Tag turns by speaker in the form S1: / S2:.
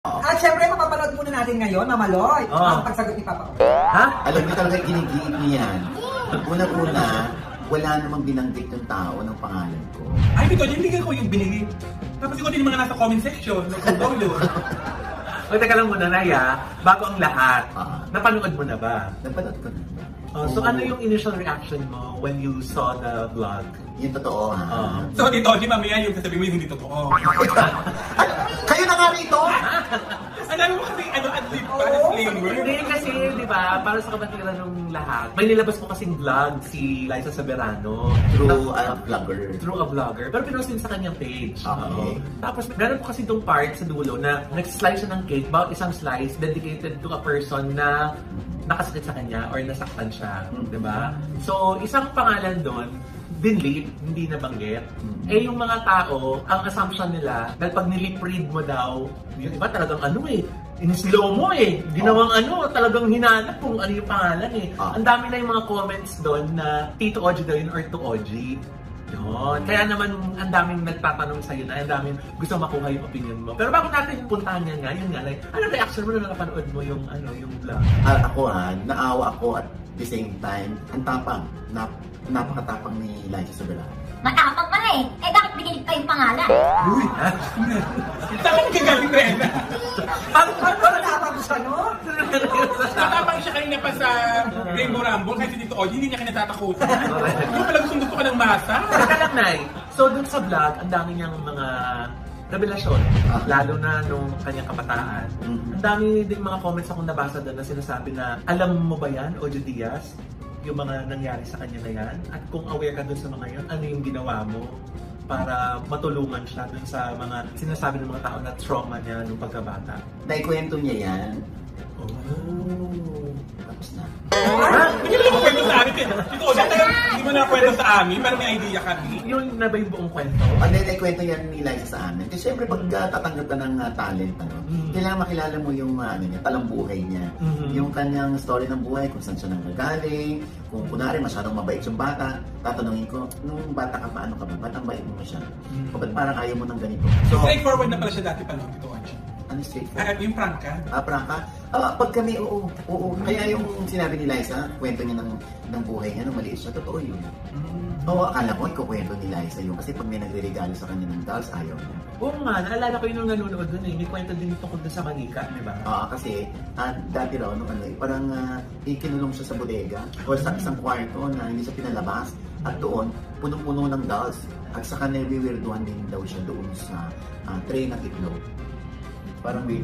S1: At syempre, mapapanood muna natin ngayon, Mama Loy, ang pagsagot ni Papa.
S2: Ha? Alam niyo talaga ginigiit niya yan. Una-una, wala namang binanggit yung tao ng pangalan ko.
S3: Ay, Bito, hindi ko yung binigay. Tapos ikaw din yung mga nasa comment section, nagsugaw yun. O, teka lang muna, Naya, bago ang lahat, napanood mo na ba?
S2: Napanood ko na.
S3: So ano yung initial reaction mo when you saw the vlog?
S2: Yung totoo, ha?
S3: So, Tito, di mamaya yung sasabihin mo yung hindi totoo.
S2: Kayo na nga rito!
S3: Ang dami mo kasi, ad-lib pa, disclaimer.
S4: Hindi kasi, di ba, para sa kabatiran ng lahat, may nilabas mo kasing vlog si Liza Soberano.
S2: Through a vlogger.
S4: Through a vlogger. Pero pinost din sa kanyang page.
S2: Okay.
S4: Tapos, meron po kasi itong part sa dulo na nag-slice siya ng cake, bawat isang slice dedicated to a person na nakasakit sa kanya or nasaktan siya. Di ba? So, isang pangalan doon, dinlip, hindi nabanggit. Eh yung mga tao, ang assumption nila, dahil pag nilip-read mo daw, yung iba talagang in slow mo ginawang talagang hinanap kung ano yung pangalan Ang dami na yung mga comments doon na Tito Oji daw yun or to Oji. Yun. Kaya naman, ang daming nagtatanong sa'yo na, ang daming gusto makuha yung opinion mo. Pero bago natin puntahan yan nga, ano reaction mo na nakapanood mo yung vlog?
S2: Ako naawa ako at the same time, ang tapang, napakatapang ni Liza Soberano.
S5: Matapang ka na bakit binigay pa yung pangalan?
S3: Uy! Saan ka galing, Rena?
S1: Parang natapang siya, no?
S3: Natapang siya kanina pa sa Rainbow Rumble kasi dito, hindi niya kinatatakutan. Yung pala gusto ka ng masa.
S4: Teka lang, Nay. So, dun sa vlog, ang dami niyang mga revelasyon, lalo na nung kanyang kabataan. Ang dami din mga comments akong nabasa doon na sinasabi na, alam mo ba yan, Ojo Diaz? Yung mga nangyari sa kanya na yan? At kung aware ka doon sa mga yun, ano yung ginawa mo para matulungan siya doon sa mga sinasabi ng mga tao na trauma niya nung pagkabata?
S2: Naikwento niya yan.
S4: Oh.
S2: Tapos na.
S3: Hindi mo na kwento sa amin. Dito, hindi mo na kwento sa amin, pero may idea kami.
S4: Yun na ba yung buong kwento?
S2: Naikwento yan ni Liza sa amin. Kasi syempre pag tatanggap ka ng talent, kailangan makilala mo yung talambuhay niya. Yung kanyang story ng buhay, kung saan siya nanggagaling, kung kunwari masyadong mabait yung bata, tatanungin ko, nung bata ka paano ka ba? Ba't ang bait mo masyado? O ba't parang ayaw mo ng ganito? So,
S3: Straightforward na pala siya dati pa noon, Tito Oji.
S2: ano straightforward?
S3: Yung prank ka?
S2: Prangka? Pag kami, oo. Kaya yung sinabi ni Liza, kwento niya ng buhay niya nung maliit siya, totoo yun. Oo, akala ko ikukwento ni Liza yun kasi pag may nagre-regalo sa kanya ng dolls, ayaw niya.
S4: Oo nga, naalala ko yun nung nanonood dun may kwento din tungkol dun sa Manika, di ba?
S2: Kasi dati raw, parang ikinulong siya sa bodega o sa isang kwarto na hindi siya pinalabas at doon, punong-puno ng dolls at saka nawiwirduhan din daw siya doon sa tray ng itlog. Parang may